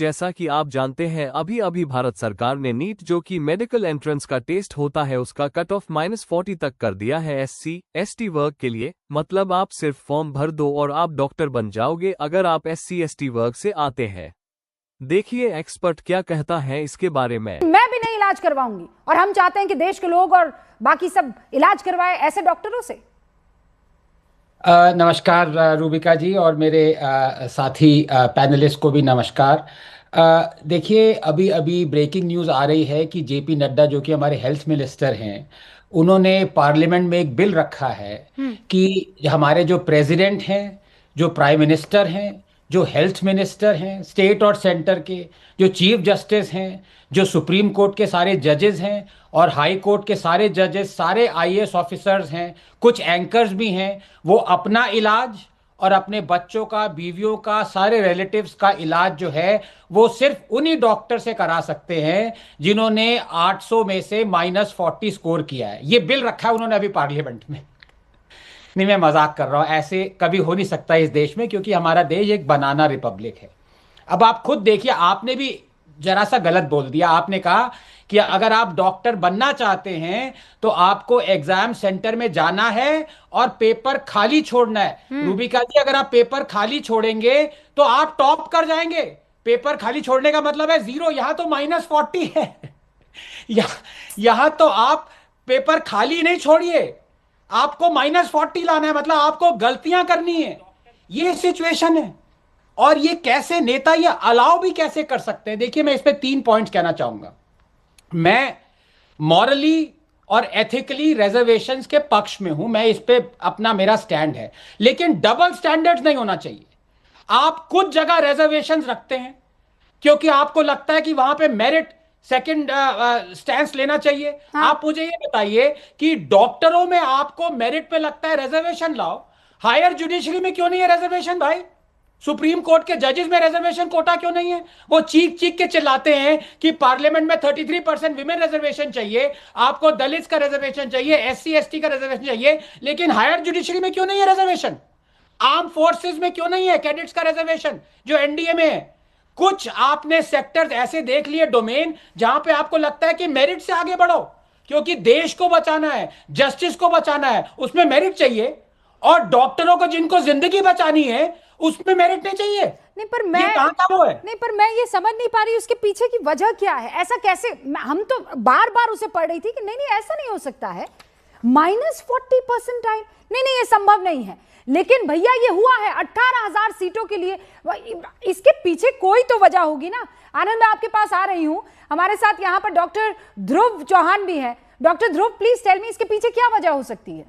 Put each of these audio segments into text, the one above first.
जैसा कि आप जानते हैं अभी अभी भारत सरकार ने नीट जो कि मेडिकल एंट्रेंस का टेस्ट होता है उसका कट ऑफ -40 तक कर दिया है SC/ST वर्ग के लिए। मतलब आप सिर्फ फॉर्म भर दो और आप डॉक्टर बन जाओगे अगर आप SC/ST वर्ग से आते हैं। देखिए एक्सपर्ट क्या कहता है इसके बारे में। मैं भी नहीं इलाज करवाऊंगी और हम चाहते हैं कि देश के लोग और बाकी सब इलाज करवाए ऐसे डॉक्टरों से। नमस्कार रूबिका जी और मेरे साथी पैनलिस्ट को भी नमस्कार। देखिए अभी अभी ब्रेकिंग न्यूज़ आ रही है कि जेपी नड्डा जो कि हमारे हेल्थ मिनिस्टर हैं उन्होंने पार्लियामेंट में एक बिल रखा है कि हमारे जो प्रेसिडेंट हैं, जो प्राइम मिनिस्टर हैं, जो हेल्थ मिनिस्टर हैं स्टेट और सेंटर के, जो चीफ जस्टिस हैं, जो सुप्रीम कोर्ट के सारे जजेस हैं और हाई कोर्ट के सारे जजेस, सारे आईएएस ऑफिसर्स हैं, कुछ एंकर्स भी हैं, वो अपना इलाज और अपने बच्चों का, बीवियों का, सारे रिलेटिव्स का इलाज जो है वो सिर्फ उन्हीं डॉक्टर से करा सकते हैं जिन्होंने 800 में से -40 स्कोर किया है। ये बिल रखा है उन्होंने अभी पार्लियामेंट में। नहीं, मैं मजाक कर रहा हूं, ऐसे कभी हो नहीं सकता इस देश में क्योंकि हमारा देश एक बनाना रिपब्लिक है। अब आप खुद देखिए, आपने भी जरा सा गलत बोल दिया। आपने कहा कि अगर आप डॉक्टर बनना चाहते हैं तो आपको एग्जाम सेंटर में जाना है और पेपर खाली छोड़ना है। रूबिका जी, अगर आप पेपर खाली छोड़ेंगे तो आप टॉप कर जाएंगे। पेपर खाली छोड़ने का मतलब है 0। यहां तो -40 है। यहां तो आप पेपर खाली नहीं छोड़िए, आपको -40 लाना है, मतलब आपको गलतियां करनी है। ये सिचुएशन है और ये कैसे नेता ये अलाउ भी कैसे कर सकते हैं। देखिए मैं इस पे 3 पॉइंट्स कहना चाहूंगा। मैं मॉरली और एथिकली रिजर्वेशंस के पक्ष में हूं, मैं इस पे अपना मेरा स्टैंड है, लेकिन डबल स्टैंडर्ड्स नहीं होना चाहिए। आप कुछ जगह रिजर्वेशंस रखते हैं क्योंकि आपको लगता है कि वहां पे मेरिट सेकंड स्टैंस लेना चाहिए। हाँ। आप मुझे ये बताइए कि डॉक्टरों में आपको मेरिट पे लगता है रिजर्वेशन लाओ, हायर जुडिशरी में क्यों नहीं है रिजर्वेशन भाई? सुप्रीम कोर्ट के जजेस में रिजर्वेशन कोटा क्यों नहीं है? वो चीख चीख के चिल्लाते हैं कि पार्लियामेंट में 33% विमेन रिजर्वेशन चाहिए, आपको दलित का रिजर्वेशन चाहिए, SC/ST का रिजर्वेशन चाहिए, लेकिन हायर जुडिशरी में क्यों नहीं है रिजर्वेशन? आर्म फोर्सेस में क्यों नहीं है कैडेट्स का रिजर्वेशन जो एनडीए में है? कुछ आपने सेक्टर्स ऐसे देख लिए, डोमेन, जहां पे आपको लगता है कि मेरिट से आगे बढ़ो क्योंकि देश को बचाना है, जस्टिस को बचाना है, उसमें मेरिट चाहिए। और डॉक्टरों को जिनको जिंदगी बचानी है उसमें मेरिट नहीं चाहिए। नहीं पर मैं कहां का वो है? नहीं पर मैं ये समझ नहीं पा रही उसके पीछे की वजह क्या है। ऐसा कैसे? हम तो बार बार उसे पढ़ रही थी कि नहीं नहीं ऐसा नहीं हो सकता है, -40 परसेंटाइल, नहीं नहीं ये संभव नहीं है। लेकिन भैया ये हुआ है 18,000 सीटों के लिए, इसके पीछे कोई तो वजह होगी ना। आनंद, मैं आपके पास आ रही हूं, हमारे साथ यहाँ पर डॉक्टर ध्रुव चौहान भी है। Doctor Dhruv, please tell me इसके पीछे क्या वजह हो सकती है?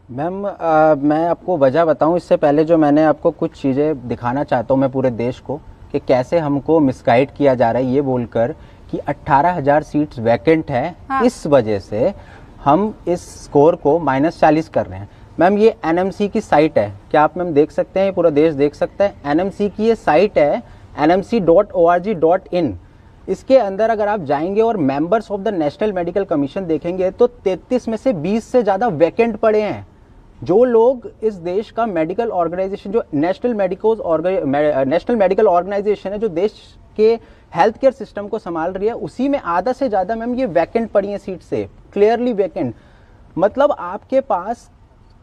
मैम मैं आपको वजह बताऊं इससे पहले जो मैंने आपको कुछ चीज़ें दिखाना चाहता हूं मैं पूरे देश को कि कैसे हमको मिसगाइड किया जा रहा है ये बोलकर कि 18,000 सीट्स वैकेंट है। हाँ। इस वजह से हम इस स्कोर को -40 कर रहे हैं। मैम ये NMC की साइट है, क्या आप मैम देख सकते हैं? पूरा देश देख सकता है। NMC की ये साइट है nmc.org.in। इसके अंदर अगर आप जाएंगे और members of the national medical commission देखेंगे तो 33 में से 20 से ज़्यादा वैकेंट पड़े हैं। जो लोग इस देश का मेडिकल ऑर्गेनाइजेशन, जो नेशनल मेडिकल ऑर्गेनाइजेशन है जो देश के हेल्थ केयर सिस्टम को संभाल रही है, उसी में आधा से ज़्यादा मैम ये वैकेंट पड़ी है सीट से, क्लियरली वैकेंट। मतलब आपके पास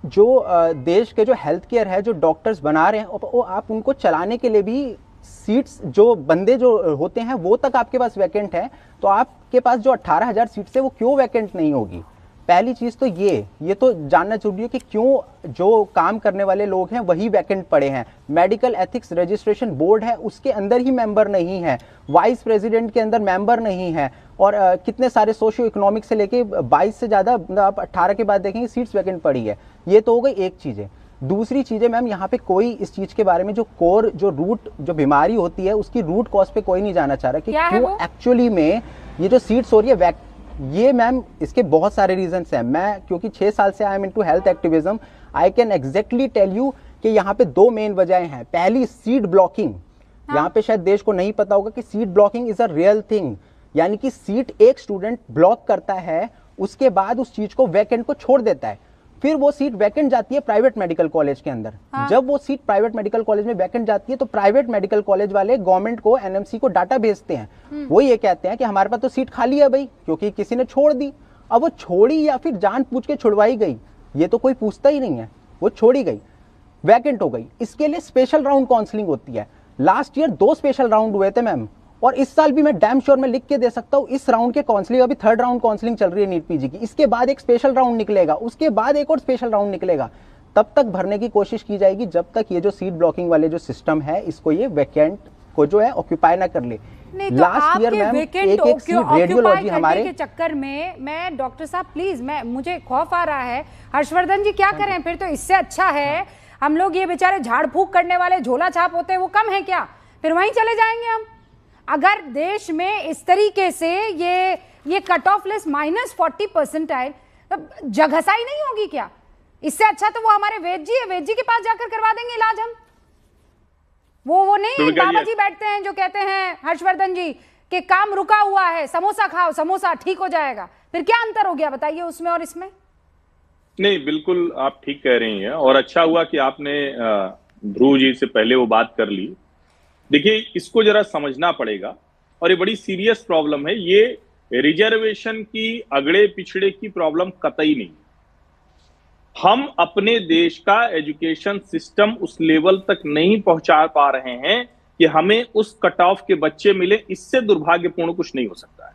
जो देश के जो हेल्थ केयर है, जो डॉक्टर्स बना रहे हैं, वो आप उनको चलाने के लिए भी सीट्स, जो बंदे जो होते हैं वो तक आपके पास वैकेंट है। तो आपके पास जो 18,000 सीट्स है वो क्यों वैकेंट नहीं होगी? पहली चीज तो ये तो जानना जरूरी है कि क्यों जो काम करने वाले लोग हैं वही वैकेंट पड़े हैं। मेडिकल एथिक्स रजिस्ट्रेशन बोर्ड है उसके अंदर ही मेंबर नहीं है, वाइस प्रेसिडेंट के अंदर मेंबर नहीं है, और कितने सारे सोशियो इकोनॉमिक से लेके 22 से ज़्यादा, आप 18 के बाद देखेंगे सीट्स वैकेंट पड़ी है। ये तो हो गई एक चीज़ है। दूसरी चीज़ है मैम, यहाँ पे कोई इस चीज़ के बारे में जो कोर, जो रूट, जो बीमारी होती है उसकी रूट कॉज पे कोई नहीं जाना चाह रहा कि क्यों एक्चुअली में ये जो सीट्स हो रही है ये मैम, इसके बहुत सारे रीजंस हैं। मैं क्योंकि 6 साल से I am into health activism, I can exactly tell you कि यहाँ पे 2 मेन वजहें हैं। पहली, सीट ब्लॉकिंग। यहाँ पे शायद देश को नहीं पता होगा कि seat blocking is a real thing, यानी कि सीट एक स्टूडेंट ब्लॉक करता है, उसके बाद उस चीज को वैकेंट को छोड़ देता है। फिर वो सीट वैकेंट जाती है प्राइवेट मेडिकल कॉलेज के अंदर। जब वो सीट प्राइवेट मेडिकल कॉलेज में वैकेंट जाती है तो प्राइवेट मेडिकल कॉलेज वाले गवर्नमेंट को, एनएमसी को डाटा भेजते हैं। वो ये कहते हैं कि हमारे पास तो सीट खाली है भाई, क्योंकि किसी ने छोड़ दी। अब वो छोड़ी या फिर जानबूझ के छुड़वाई गई, ये तो कोई पूछता ही नहीं है। वो छोड़ी गई, वैकेंट हो गई, इसके लिए स्पेशल राउंड काउंसलिंग होती है। लास्ट ईयर 2 स्पेशल राउंड हुए थे मैम, और इस साल भी मैं डैम श्योर में लिख के दे सकता हूँ, इस राउंड के काउंसलिंग, अभी 3rd राउंड काउंसलिंग चल रही है नीट पीजी की, इसके बाद एक स्पेशल राउंड निकलेगा, उसके बाद एक और स्पेशल राउंड निकलेगा। तब तक भरने की कोशिश की जाएगी जब तक ये जो सीट ब्लॉकिंग वाले जो सिस्टम है, इसको ये वैकेंट को जो है ऑक्यूपाई ना कर ले। लास्ट ईयर मैम एक सीट रेडियोलॉजी हमारे के चक्कर में, मैं डॉक्टर साहब प्लीज, मुझे खौफ आ रहा है। हर्षवर्धन जी क्या करें फिर? तो इससे अच्छा है हम लोग ये बेचारे झाड़ फूक करने वाले झोला छाप होते हैं वो कम है क्या? फिर वहीं चले जाएंगे हम। अगर देश में इस तरीके से ये कट ऑफ लिस्ट -40% आए तो जगहसाई नहीं होगी क्या? इससे अच्छा तो वो हमारे वेद जी है, वेद जी के पास जाकर करवा देंगे इलाज हम। वो नहीं बाबा जी बैठते हैं जो कहते हैं हर्षवर्धन जी कि काम रुका हुआ है, समोसा खाओ, समोसा ठीक हो जाएगा। फिर क्या अंतर हो गया बताइए उसमें और इसमें? नहीं, बिल्कुल आप ठीक कह रही हैं, और अच्छा हुआ कि आपने ध्रुव जी से पहले वो बात कर ली। देखिए, इसको जरा समझना पड़ेगा, और ये बड़ी सीरियस प्रॉब्लम है। ये रिजर्वेशन की, अगड़े पिछड़े की प्रॉब्लम कतई नहीं। हम अपने देश का एजुकेशन सिस्टम उस लेवल तक नहीं पहुंचा पा रहे हैं कि हमें उस कट ऑफ के बच्चे मिले। इससे दुर्भाग्यपूर्ण कुछ नहीं हो सकता है।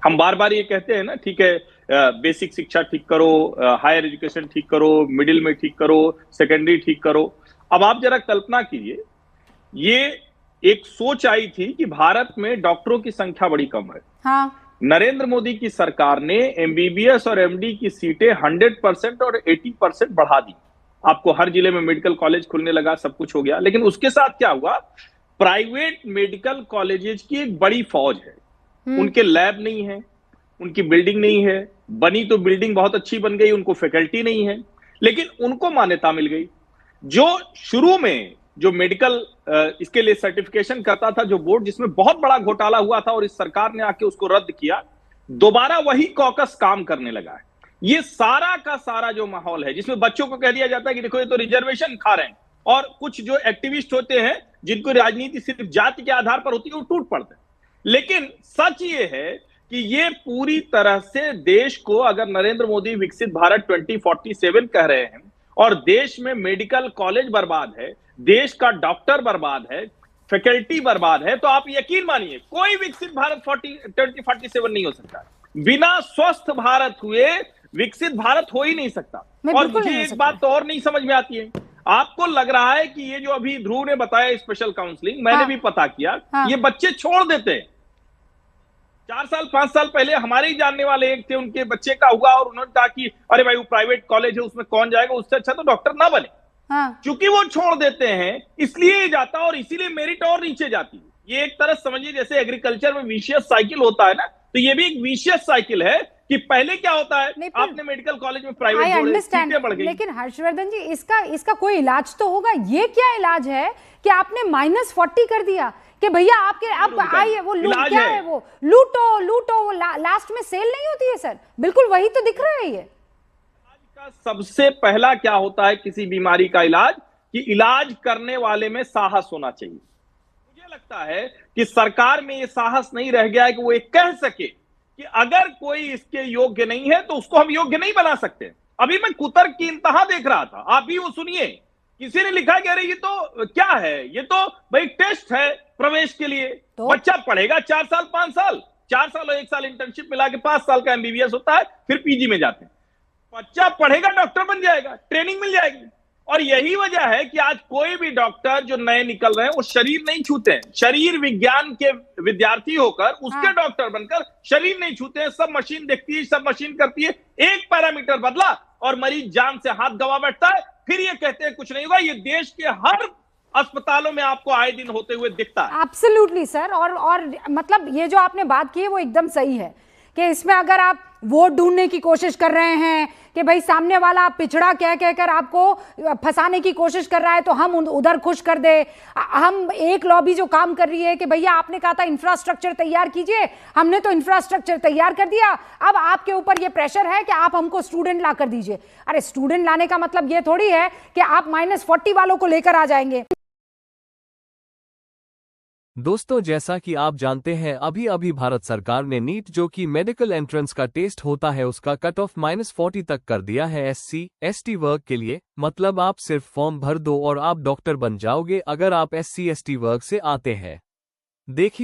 हम बार बार ये कहते हैं ना, ठीक है, बेसिक शिक्षा ठीक करो, हायर एजुकेशन ठीक करो, मिडिल में ठीक करो, सेकेंडरी ठीक करो। अब आप जरा कल्पना कीजिए, ये एक सोच आई थी कि भारत में डॉक्टरों की संख्या बड़ी कम है। हाँ। नरेंद्र मोदी की सरकार ने एमबीबीएस और एमडी की सीटें 100% और 80% बढ़ा दी। आपको हर जिले में मेडिकल कॉलेज खुलने लगा, सब कुछ हो गया। लेकिन उसके साथ क्या हुआ? प्राइवेट मेडिकल कॉलेजेस की एक बड़ी फौज है। उनके लैब नहीं है, उनकी बिल्डिंग नहीं है, बनी तो बिल्डिंग बहुत अच्छी बन गई, उनको फैकल्टी नहीं है, लेकिन उनको मान्यता मिल गई। जो शुरू में जो मेडिकल इसके लिए सर्टिफिकेशन करता था, जो बोर्ड, जिसमें बहुत बड़ा घोटाला हुआ था और इस सरकार ने आके उसको रद्द किया, दोबारा वही कॉकस काम करने लगा है। ये सारा का सारा जो माहौल है, जिसमें बच्चों को कह दिया जाता है कि देखो ये तो रिजर्वेशन खा रहे हैं, और कुछ जो एक्टिविस्ट होते हैं जिनको राजनीति सिर्फ जाति के आधार पर होती है, वो टूट पड़ते हैं। लेकिन सच ये है कि ये पूरी तरह से देश को, अगर नरेंद्र मोदी विकसित भारत 2047 कह रहे हैं और देश में मेडिकल कॉलेज बर्बाद है, देश का डॉक्टर बर्बाद है, फैकल्टी बर्बाद है, तो आप यकीन मानिए कोई विकसित भारत 2047 नहीं हो सकता। बिना स्वस्थ भारत हुए विकसित भारत हो ही नहीं सकता। और मुझे एक बात तो और नहीं समझ में आती है, आपको लग रहा है कि ये जो अभी ध्रुव ने बताया स्पेशल काउंसलिंग, मैंने भी पता किया, ये बच्चे छोड़ देते हैं। 4 साल 5 साल पहले हमारे ही जानने वाले एक थे, उनके बच्चे का हुआ और उन्होंने कहा कि अरे भाई वो प्राइवेट कॉलेज है, उसमें कौन जाएगा, उससे अच्छा तो डॉक्टर ना बने। क्योंकि वो छोड़ देते हैं इसलिए जाता, और इसीलिए मेरिट और नीचे जाती है। ये एक तरह समझिए जैसे एग्रीकल्चर में विशियस साइकिल होता है ना, तो ये भी एक विशियस साइकिल है कि पहले क्या होता है, आपने मेडिकल कॉलेज में प्राइवेट जोड़े, सीटें बढ़ गई। लेकिन हर्षवर्धन जी, इसका कोई इलाज तो होगा। ये क्या इलाज है कि आपने -40 कर दिया कि भैया आप आइए, वो लूट क्या है, वो लूटो वो लास्ट में सेल नहीं होती है सर? बिल्कुल वही तो दिख रहा है। ये सबसे पहला क्या होता है किसी बीमारी का इलाज, कि इलाज करने वाले में साहस होना चाहिए। मुझे लगता है कि सरकार में यह साहस नहीं रह गया है कि वो ये कह सके कि अगर कोई इसके योग्य नहीं है तो उसको हम योग्य नहीं बना सकते। अभी मैं कुतर्क की इंतहा देख रहा था, आप भी वो सुनिए। किसी ने लिखा कि अरे ये तो क्या है, ये तो भाई टेस्ट है प्रवेश के लिए, तो बच्चा पढ़ेगा 4 साल 5 साल, 4 साल और 1 साल इंटर्नशिप मिला के 5 साल का एमबीबीएस होता है, फिर पीजी में जाते हैं। बच्चा पढ़ेगा, डॉक्टर बन जाएगा, ट्रेनिंग मिल जाएगी। और यही वजह है कि आज कोई भी डॉक्टर जो नए निकल रहे हैं वो शरीर नहीं छूते हैं। शरीर विज्ञान के विद्यार्थी होकर उसके डॉक्टर बनकर शरीर नहीं छूते हैं। सब मशीन देखती है, सब मशीन करती है। एक पैरामीटर बदला और मरीज जान से हाथ गवा बैठता है, फिर ये कहते हैं कुछ नहीं होगा। ये देश के हर अस्पतालों में आपको आए दिन होते हुए दिखता है। Absolutely sir. और मतलब ये जो आपने बात की है वो एकदम सही है कि इसमें अगर आप वोट ढूंढने की कोशिश कर रहे हैं कि भाई सामने वाला पिछड़ा कह कहकर आपको फंसाने की कोशिश कर रहा है तो हम उधर खुश कर दे। हम एक लॉबी जो काम कर रही है कि भैया आपने कहा था इंफ्रास्ट्रक्चर तैयार कीजिए, हमने तो इंफ्रास्ट्रक्चर तैयार कर दिया, अब आपके ऊपर ये प्रेशर है कि आप हमको स्टूडेंट ला कर दीजिए। अरे स्टूडेंट लाने का मतलब ये थोड़ी है कि आप -40 वालों को लेकर आ जाएंगे। दोस्तों, जैसा कि आप जानते हैं, अभी अभी भारत सरकार ने नीट जो कि मेडिकल एंट्रेंस का टेस्ट होता है उसका कट ऑफ -40 तक कर दिया है SC ST वर्ग के लिए। मतलब आप सिर्फ फॉर्म भर दो और आप डॉक्टर बन जाओगे अगर आप SC ST वर्ग से आते हैं। देखिए